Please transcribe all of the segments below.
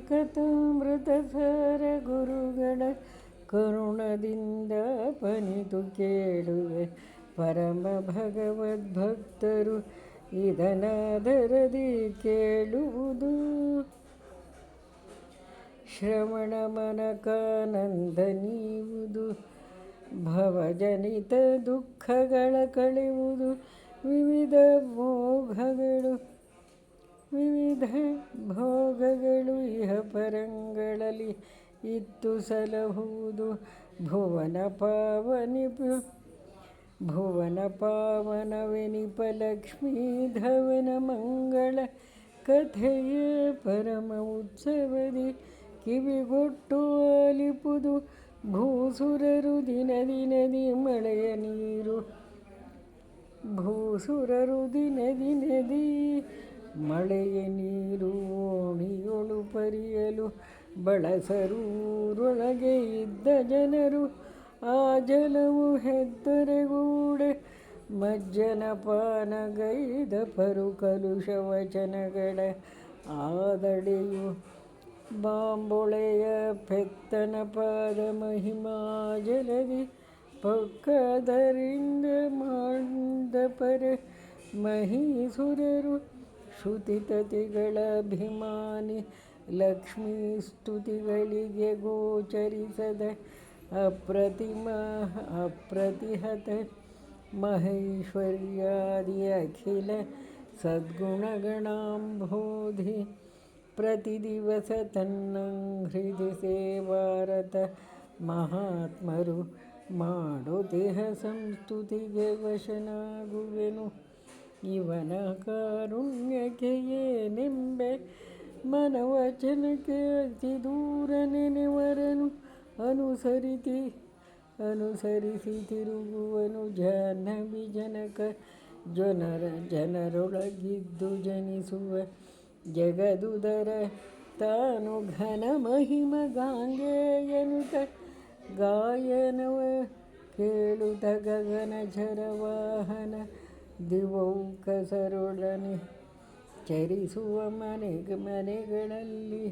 ಕಥಾಮೃತಸಾರ ಗುರುಗಳ ಕರುಣದಿಂದ ಪನಿತು ಕೇಳುವೆ. ಪರಮ ಭಗವದ್ಭಕ್ತರು ಇದನಾದರದಿ ಕೇಳುವುದು. ಶ್ರವಣ ಮನಕಾನಂದ ನೀವುದು. ಭವಜನಿತ ದುಃಖಗಳ ಕಳೆಯುವುದು. ವಿವಿಧ ಭೋಗಗಳು ಇಹ ಪರಂಗಳಲ್ಲಿ ಇತ್ತು ಸಲಹುವುದು. ಭುವನ ಪಾವನವೆನಿಪ ಲಕ್ಷ್ಮೀಧವನ ಮಂಗಳ ಕಥೆಯೇ ಪರಮ ಉತ್ಸವದಿ ಕಿವಿಗೊಟ್ಟು ಆಲಿಪುದು. ಭೂಸುರರು ದಿನದಿ ಮಳೆಯ ನೀರು ಮಳೆಯ ನೀರು ಓಣಿಯೊಳು ಪರಿಯಲು ಬಳಸರೂರೊಳಗೆ ಇದ್ದ ಜನರು. ಆ ಜಲವು ಹೆದ್ದರೆಗೂಡೆ ಮಜ್ಜನ ಪಾನಗೈದ ಪರು ಕಲುಷ ವಚನಗಳ ಆದಡೆಯು. ಬಾಂಬೊಳೆಯ ಪೆತ್ತನ ಪಾದ ಮಹಿಮಾ ಜಲದಿ ಪೊಕ್ಕದರಿಂದ ಮಾಡಿದ ಪರೆ ಮಹೀಸುರರು. ಶ್ರುತಿತತಿಗಳ ಅಭಿಮಾನಿ ಲಕ್ಷ್ಮೀ ಸ್ತುತಿಗಳಿಗೆ ಗೋಚರಿಸದ ಅಪ್ರತಿಹತ ಮಹೈಶ್ವರ್ಯಾದಿ ಅಖಿಲ ಸದ್ಗುಣಗಣಾಂಬೋಧಿ. ಪ್ರತಿದಿವಸ ತನ್ನಹೃದಿ ಸೇವಾರತ ಮಹಾತ್ಮರು ಮಾಡುತ್ತಿಹ ಸಂಸ್ತುತಿಗೆ ವಶನಾಗುವೆನು. ಇವನ ಕಾರುಣ್ಯಕ್ಕೆ ಏನೆಂಬೆ ಮನವಚನಕ್ಕೆ ಅತಿ ದೂರ ನೆನೆವರನು. ಅನುಸರಿಸಿ ತಿರುಗುವನು ಜಾಹ್ನವಿ ಜನಕ ಜನರೊಳಗಿದ್ದು ಜನಿಸುವ ಜಗದುದರ. ತಾನು ಘನ ಮಹಿಮ ಗಾಂಗೆಯನುತ ಗಾಯನವ ಕೇಳುತ್ತ ಗಗನ ಝರವಾಹನ ದಿವೌಕಸರೊಡನೆ ಚರಿಸುವ ಮನೆಗಳಲ್ಲಿ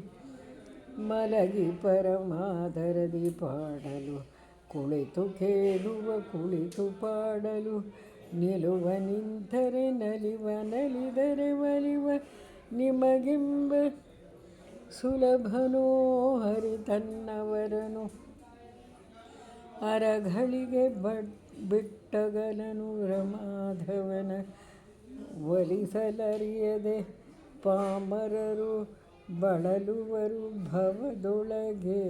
ಮಲಗಿ ಪರಮಾದರದಿ ಪಾಡಲು. ಕುಳಿತು ಕೇಳುವ ಕುಳಿತು ಪಾಡಲು. ನಿಲುವ ನಿಂತರೆ ನಲಿವ ನಲಿದರೆ ಒಲಿವ ನಿಮಗೆಂಬ ಸುಲಭನೋ ಹರಿ ತನ್ನವರನು. ಅರಗಳಿಗೆ ಬಿಟ್ಟಗಲನು ರಮಾಧವನ ಒಲಿಸಲರಿಯದೆ ಪಾಮರರು ಬಳಲುವರು ಭವದೊಳಗೆ.